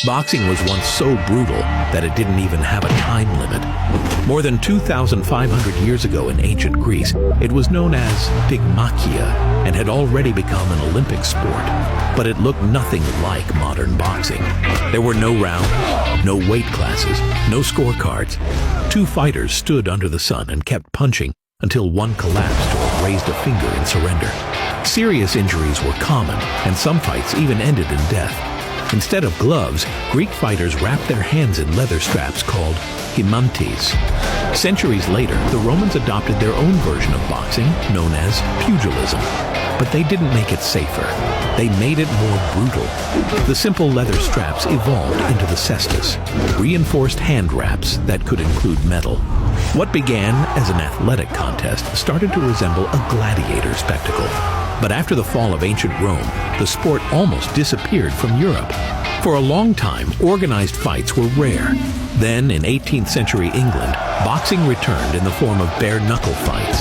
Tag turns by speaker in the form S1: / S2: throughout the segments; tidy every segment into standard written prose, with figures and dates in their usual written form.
S1: Boxing was once so brutal that it didn't even have a time limit. More than 2,500 years ago in ancient Greece, it was known as pygmachia and had already become an Olympic sport. But it looked nothing like modern boxing. There were no rounds, no weight classes, no scorecards. Two fighters stood under the sun and kept punching until one collapsed or raised a finger in surrender. Serious injuries were common, and some fights even ended in death. Instead of gloves, Greek fighters wrapped their hands in leather straps called hymantes. Centuries later, the Romans adopted their own version of boxing, known as pugilism. But they didn't make it safer. They made it more brutal. The simple leather straps evolved into the cestus, reinforced hand wraps that could include metal. What began as an athletic contest started to resemble a gladiator spectacle. But after the fall of ancient Rome, the sport almost disappeared from Europe. For a long time, organized fights were rare. Then, in 18th century England, boxing returned in the form of bare-knuckle fights.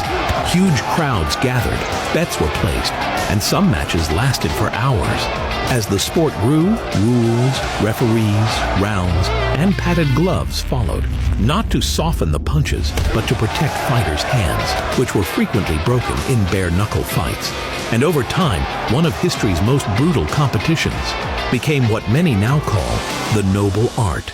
S1: Huge crowds gathered, bets were placed, and some matches lasted for hours. As the sport grew, rules, referees, rounds, and padded gloves followed, not to soften the punches, but to protect fighters' hands, which were frequently broken in bare-knuckle fights. And over time, one of history's most brutal competitions became what many now call the noble art.